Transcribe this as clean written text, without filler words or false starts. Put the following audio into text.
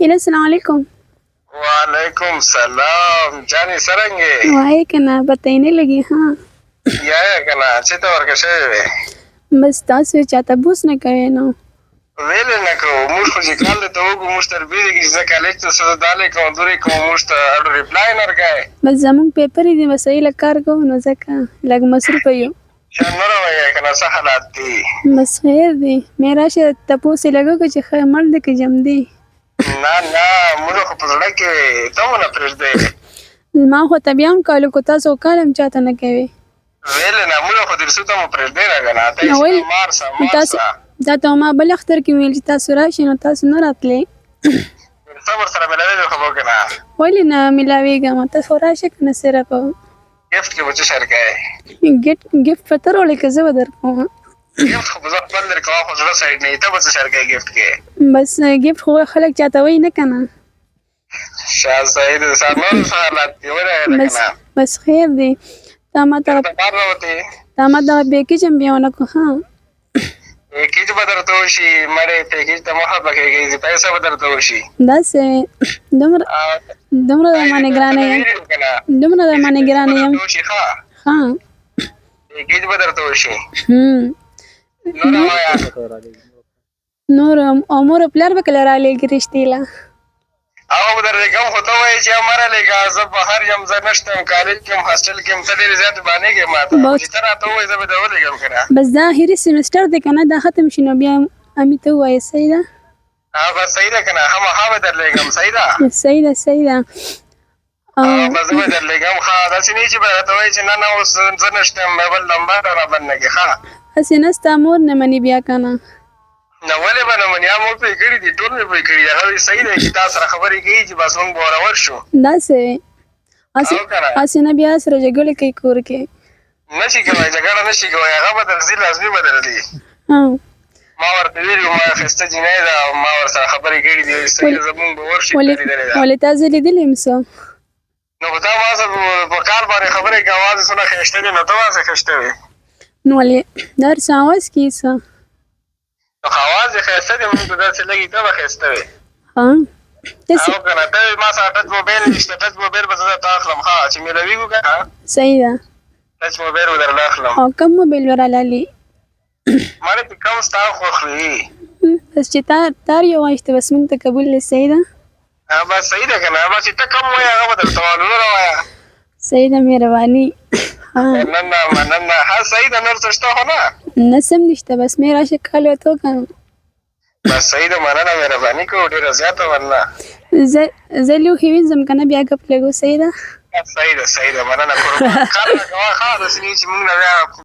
हेलो अस्सलाम वालेकुम। वालेकुम सलाम जानी सरेंगे वाहे कना बताइने लगी हाँ या कना चिता वर्क शे बस तासु चाहता बूस न करे ना वेले नको मुश खुजी काल तो वो मुश्तर बीरे की जकालेच तो सदाले को दूरी को मुश्तर अड रिप्लाई नर गए बस जमुन पेपर ही बस यही लकार को न जका लग मसरूफ यो शनरो या कना सहलात दी बस खैर दी मेरा शे तपो से लगो कि खैर मर्द के जम दी ना ना मुझे को पता के तो ना प्रेस दे मां हो तबियाम कालो को तासो कालम चाहता न केवे वेले ना मुझे को दिरसु तो प्रेस दे रहा ना नवल मारसा तास मारसा दा ما بل اختر کې ویل چې تاسو راشئ نو تاسو نه راتلې صبر سره ملایې خبر کنا ولې نه ملاویږم تاسو راشئ کنه سره په गिफ्ट के बच्चे सर का है गिफ्ट पत्थर वाले के जब दर को गिफ्ट को बस बंदर का हो जरा साइड नहीं था बच्चे सर का गिफ्ट के बस गिफ्ट हो खलक चाहता वही न कना शायद सही है सामान सालात हो रहा है बस बस खैर दे तामा ता बेकी चंबियाना को हाँ पैकेज बदलतो शी मरे पैकेज तो मोहब्बत के पैसा बदलतो शी दस दमरा माने ग्राने दमरा माने ग्राने हाँ पैकेज बदलतो शी नूर अमर प्लेयर बकलर आले की रिश्तेला आओ उधर कम होता है कि हमारा लेगा सब बाहर हम जनस्टम कॉलेज के हॉस्टल के तले रिजल्ट बने के माता जिस तरह तो वो सब दो लेगा करा बस ظاهري सेमेस्टर दे कना दा खत्म شنو بیا امي ته وای سیدا हाँ बस सही है कना हम बदल लेगा हम सही था سیدا बस बदल लेगा हम हाँ दस नहीं जी बता है कि ना उस जनस्टम लेवल नंबर और बनने के हाँ اسنستا مور نه منی بیا کنا نو ولې باندې مونږ مو په کړی دي ټول مې په کړی هغه صحیح دی چې تاسو سره خبرې کوي چې بس مونږ باور شو دا سه اسنه بیا سره جګړه کوي کور کې نشي کوي جګړه نشي کوي هغه بدل ځي لازمي بدل دي ما ورته ویلو ما خسته جنې دا ما ور سره خبرې کړې دي صحیح زمونږ باور شي ولې تاسو لیدلې مسو نو دا ما سره په کار باندې خبرې کوي आवाज سره خسته دي نو تاسو خسته وي نو ولې در ساواز کیسه خواز خسته دي موږ داسې لګي ته خسته وي ها تاسو کنه ته ما سره ټچ موبایل نشته ټچ موبایل به زه تاخلم ها چې مې لوي کو کنه صحیح ده ټچ موبایل ودر لاخلم او کوم موبایل ورالالي ماره په کوم ستا خوخلي بس چې تار یو واشته بس موږ ته قبول نه صحیح ده بس صحیح ده کنه بس ته کوم وای هغه بدل سوالونه راوایا صحیح ده مهرباني مننه ها صحیح ده نور څه شته خو نه نسم نشته بس مې راشه کال وته کنه بس صحیح ده مننه مهرباني کو ډیره زیاته ورنه زلو هیوین زم کنه بیا غپ لګو صحیح ده صحیح ده مننه کار نه کوه خاص نه چې موږ نه